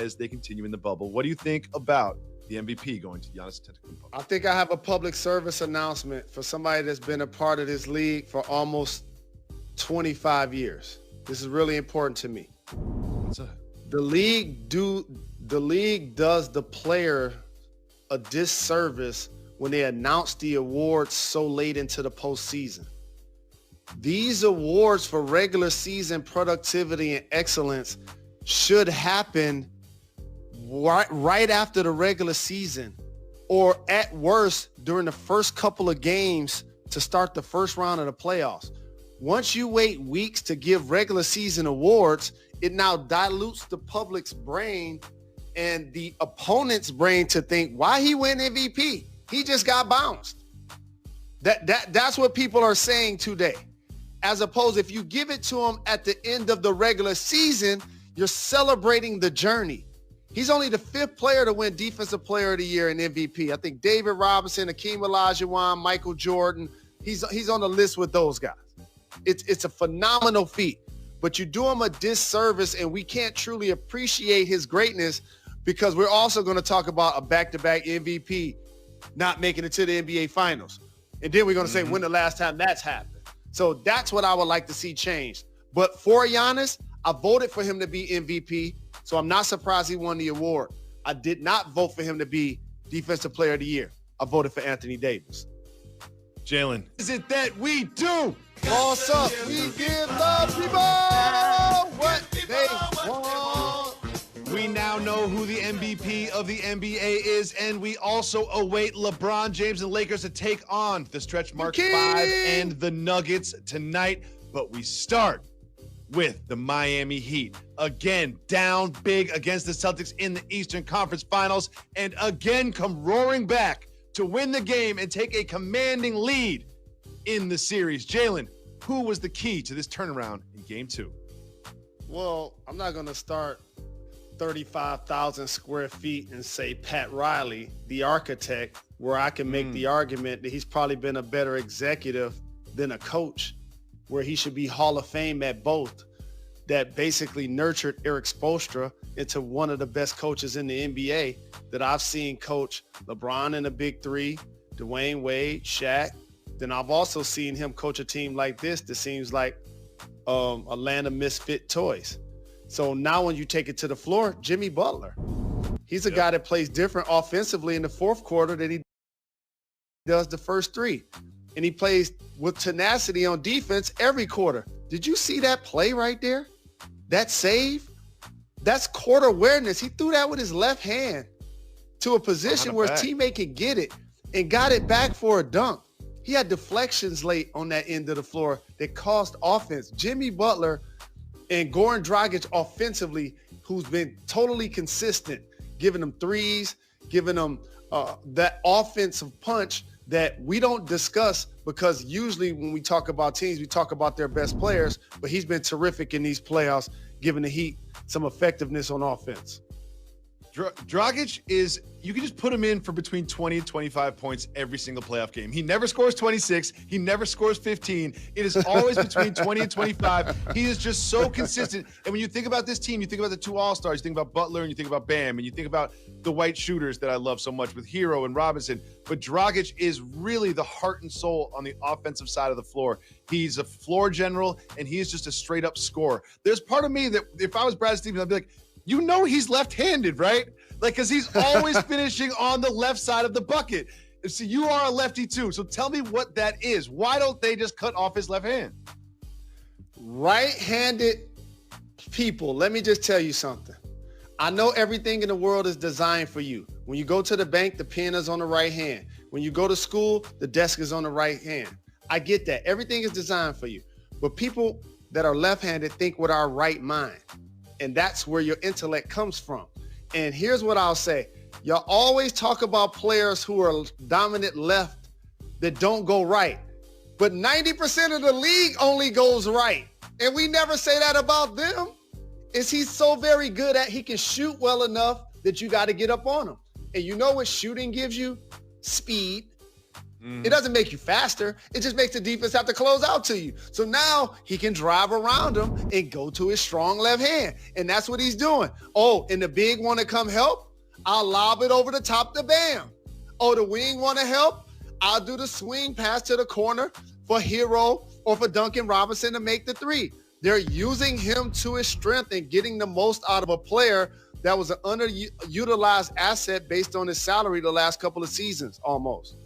as they continue in the bubble. What do you think about the MVP going to Giannis Antetokounmpo? I think I have a public service announcement for somebody that's been a part of this league for almost 25 years. This is really important to me. What's that? The league does the player a disservice when they announce the awards so late into the postseason. These awards for regular season productivity and excellence should happen right after the regular season, or at worst during the first couple of games to start the first round of the playoffs. Once you wait weeks to give regular season awards, it now dilutes the public's brain and the opponent's brain to think, why he win MVP? He just got bounced. That's what people are saying today. As opposed, if you give it to him at the end of the regular season, you're celebrating the journey. He's only the 5th player to win Defensive Player of the Year and MVP. I think David Robinson, Hakeem Olajuwon, Michael Jordan, he's on the list with those guys. It's a phenomenal feat, but you do him a disservice, and we can't truly appreciate his greatness because we're also going to talk about a back-to-back MVP not making it to the NBA Finals. And then we're going to say when the last time that's happened. So that's what I would like to see changed. But for Giannis, I voted for him to be MVP, so I'm not surprised he won the award. I did not vote for him to be Defensive Player of the Year. I voted for Anthony Davis. Jalen. Is it that we do? Boss up. We give the people what they want. We now know who the MVP of the NBA is, and we also await LeBron James and Lakers to take on the stretch mark 5 and the Nuggets tonight. But we start with the Miami Heat. Again, down big against the Celtics in the Eastern Conference Finals, and again come roaring back to win the game and take a commanding lead in the series. Jalen, who was the key to this turnaround in Game 2? Well, I'm not going to start 35,000 square feet and say Pat Riley, the architect, where I can make the argument that he's probably been a better executive than a coach, where he should be Hall of Fame at both, that basically nurtured Eric Spoelstra into one of the best coaches in the NBA that I've seen coach LeBron in the Big Three, Dwayne Wade, Shaq. Then I've also seen him coach a team like this that seems like a land of misfit toys. So now when you take it to the floor, Jimmy Butler, he's a guy that plays different offensively in the fourth quarter than he does the first three. And he plays with tenacity on defense every quarter. Did you see that play right there? That save? That's court awareness. He threw that with his left hand to a position where his teammate could get it and got it back for a dunk. He had deflections late on that end of the floor that caused offense. Jimmy Butler and Goran Dragic offensively, who's been totally consistent, giving them threes, giving them that offensive punch that we don't discuss, because usually when we talk about teams, we talk about their best players, but he's been terrific in these playoffs, giving the Heat some effectiveness on offense. Dragic is, you can just put him in for between 20 and 25 points every single playoff game. He never scores 26. He never scores 15. It is always between 20 and 25. He is just so consistent. And when you think about this team, you think about the 2 All-Stars, you think about Butler and you think about Bam, and you think about the white shooters that I love so much with Hero and Robinson. But Dragic is really the heart and soul on the offensive side of the floor. He's a floor general, and he is just a straight-up scorer. There's part of me that if I was Brad Stevens, I'd be like, you know he's left-handed, right? Like, because he's always finishing on the left side of the bucket. So you are a lefty too. So tell me what that is. Why don't they just cut off his left hand? Right-handed people, let me just tell you something. I know everything in the world is designed for you. When you go to the bank, the pen is on the right hand. When you go to school, the desk is on the right hand. I get that. Everything is designed for you. But people that are left-handed think with our right mind. And that's where your intellect comes from. And here's what I'll say. Y'all always talk about players who are dominant left that don't go right. But 90% of the league only goes right. And we never say that about them. Is he's so very good at, he can shoot well enough that you got to get up on him. And you know what shooting gives you? Speed. It doesn't make you faster. It just makes the defense have to close out to you. So now he can drive around him and go to his strong left hand. And that's what he's doing. Oh, and the big want to come help? I'll lob it over the top to Bam. Oh, the wing want to help? I'll do the swing pass to the corner for Hero or for Duncan Robinson to make the three. They're using him to his strength and getting the most out of a player that was an underutilized asset based on his salary the last couple of seasons almost.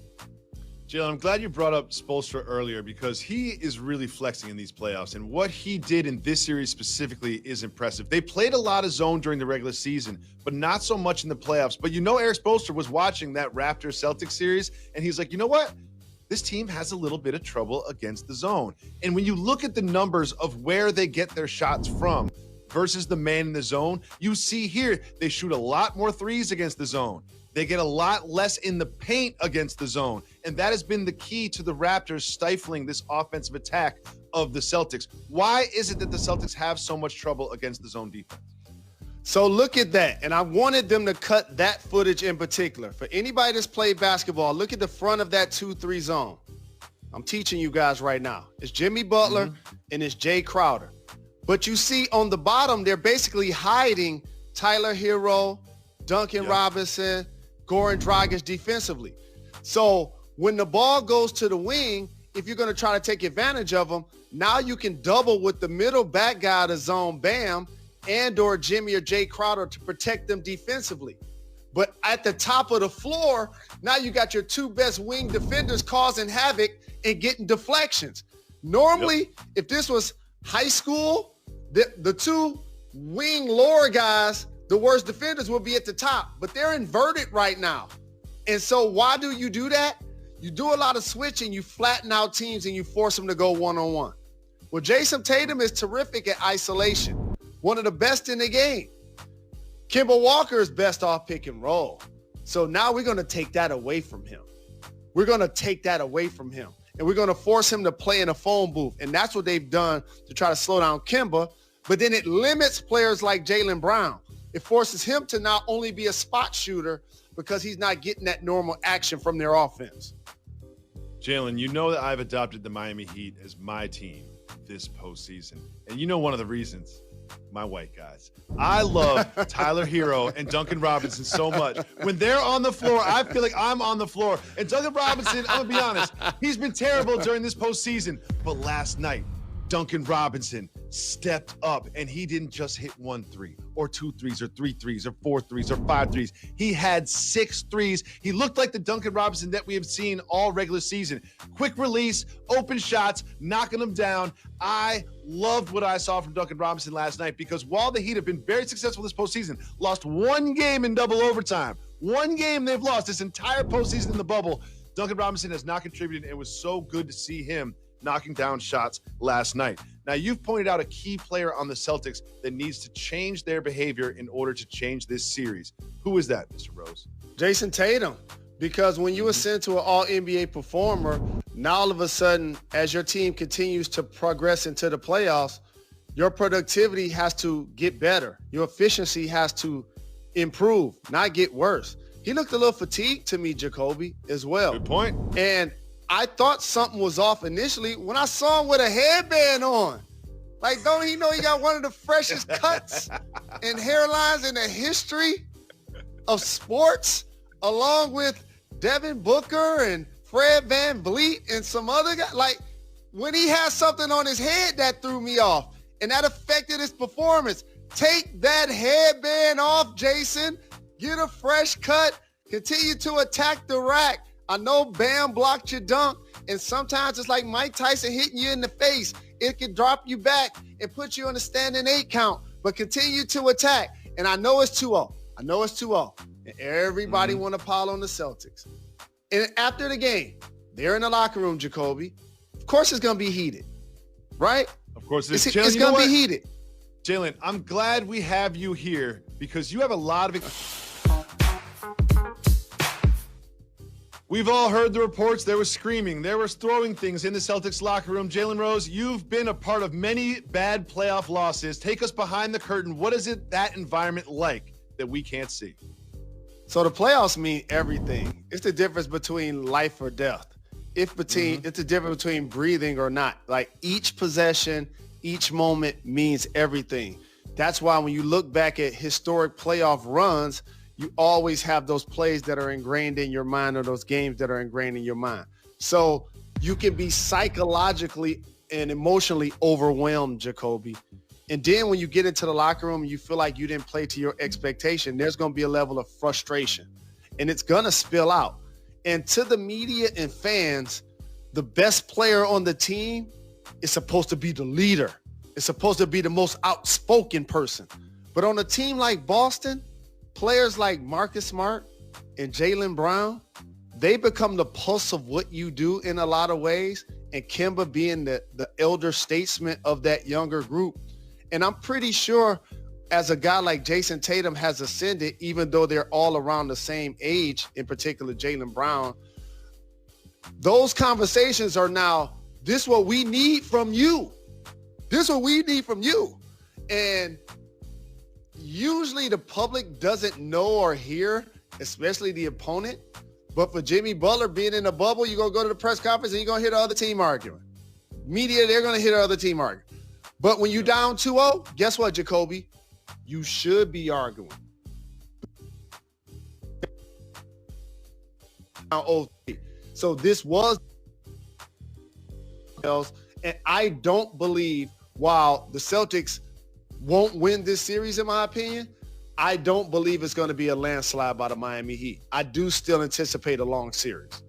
Jalen, I'm glad you brought up Spoelstra earlier because he is really flexing in these playoffs, and what he did in this series specifically is impressive. They played a lot of zone during the regular season, but not so much in the playoffs. But Eric Spoelstra was watching that Raptors-Celtics series, and he's like, you know what? This team has a little bit of trouble against the zone. And when you look at the numbers of where they get their shots from versus the man in the zone, you see here they shoot a lot more threes against the zone. They get a lot less in the paint against the zone. And that has been the key to the Raptors stifling this offensive attack of the Celtics. Why is it that the Celtics have so much trouble against the zone defense? So look at that. And I wanted them to cut that footage in particular. For anybody that's played basketball, look at the front of that 2-3 zone. I'm teaching you guys right now. It's Jimmy Butler and it's Jay Crowder. But you see on the bottom, they're basically hiding Tyler Hero, Duncan Robinson, Goran Dragic defensively. So when the ball goes to the wing, if you're going to try to take advantage of them, now you can double with the middle back guy of the zone, Bam, and or Jimmy or Jay Crowder to protect them defensively. But at the top of the floor, now you got your two best wing defenders causing havoc and getting deflections. Normally, if this was high school, the two wing lower guys, the worst defenders will be at the top, but they're inverted right now. And so why do you do that? You do a lot of switching, you flatten out teams and you force them to go one-on-one. Well, Jason Tatum is terrific at isolation, one of the best in the game. Kemba Walker is best off pick and roll. So now we're going to take that away from him. We're going to take that away from him. And we're going to force him to play in a phone booth. And that's what they've done to try to slow down Kemba. But then it limits players like Jaylen Brown. It forces him to not only be a spot shooter because he's not getting that normal action from their offense. Jalen, you know that I've adopted the Miami Heat as my team this postseason. And you know one of the reasons, my white guys. I love Tyler Hero and Duncan Robinson so much. When they're on the floor, I feel like I'm on the floor. And Duncan Robinson, I'm going to be honest, he's been terrible during this postseason. But last night, Duncan Robinson stepped up, and he didn't just hit 1 3 or 2 threes or 3 threes or 4 threes or 5 threes. He had 6 threes. He looked like the Duncan Robinson that we have seen all regular season. Quick release, open shots, knocking them down. I loved what I saw from Duncan Robinson last night because while the Heat have been very successful this postseason, lost 1 game in double overtime. 1 game they've lost this entire postseason in the bubble. Duncan Robinson has not contributed. It was so good to see him knocking down shots last night. Now, you've pointed out a key player on the Celtics that needs to change their behavior in order to change this series. Who is that, Mr. Rose? Jason Tatum. Because when you ascend to an all-NBA performer, now all of a sudden, as your team continues to progress into the playoffs, your productivity has to get better. Your efficiency has to improve, not get worse. He looked a little fatigued to me, Jacoby, as well. Good point. And I thought something was off initially when I saw him with a headband on. Like, don't he know he got one of the freshest cuts and hairlines in the history of sports, along with Devin Booker and Fred VanVleet and some other guy? Like, when he has something on his head, that threw me off, and that affected his performance. Take that headband off, Jason. Get a fresh cut. Continue to attack the rack. I know Bam blocked your dunk, and sometimes it's like Mike Tyson hitting you in the face. It can drop you back and put you on a standing 8 count, but continue to attack. And I know it's 2-0. I know it's 2-0. And everybody want to pile on the Celtics. And after the game, they're in the locker room, Jacoby. Of course it's going to be heated, right? Of course it's going to be heated. Jalen, I'm glad we have you here because you have a lot of... We've all heard the reports. There was screaming. There was throwing things in the Celtics locker room. Jalen Rose, you've been a part of many bad playoff losses. Take us behind the curtain. What is it, that environment like that we can't see? So the playoffs mean everything. It's the difference between life or death. it's the difference between breathing or not. Like each possession, each moment means everything. That's why when you look back at historic playoff runs, you always have those plays that are ingrained in your mind or those games that are ingrained in your mind. So you can be psychologically and emotionally overwhelmed, Jacoby. And then when you get into the locker room and you feel like you didn't play to your expectation, there's going to be a level of frustration and it's going to spill out. And to the media and fans, the best player on the team is supposed to be the leader. It's supposed to be the most outspoken person. But on a team like Boston, players like Marcus Smart and Jalen Brown, they become the pulse of what you do in a lot of ways. And Kemba being the elder statesman of that younger group. And I'm pretty sure as a guy like Jason Tatum has ascended, even though they're all around the same age, in particular Jaylen Brown, those conversations are now, this is what we need from you. This is what we need from you. And usually the public doesn't know or hear, especially the opponent. But for Jimmy Butler being in a bubble, you're going to go to the press conference and you're going to hear the other team arguing. Media, they're going to hear the other team arguing. But when you're down 2-0, guess what, Jacoby? You should be arguing. So this was, and I don't believe, while the Celtics won't win this series, in my opinion, I don't believe it's going to be a landslide by the Miami Heat. I do still anticipate a long series.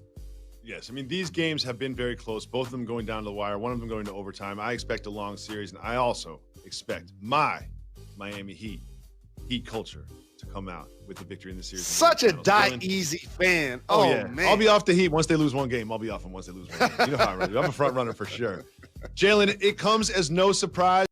Yes, I mean, these games have been very close, both of them going down to the wire, one of them going to overtime. I expect a long series, and I also expect my Miami Heat culture to come out with the victory in the series. Such a easy fan. Oh, yeah. Man. I'll be off the Heat once they lose one game. I'll be off them once they lose one game. You know how I'm ready. I'm a front runner for sure. Jalen, it comes as no surprise.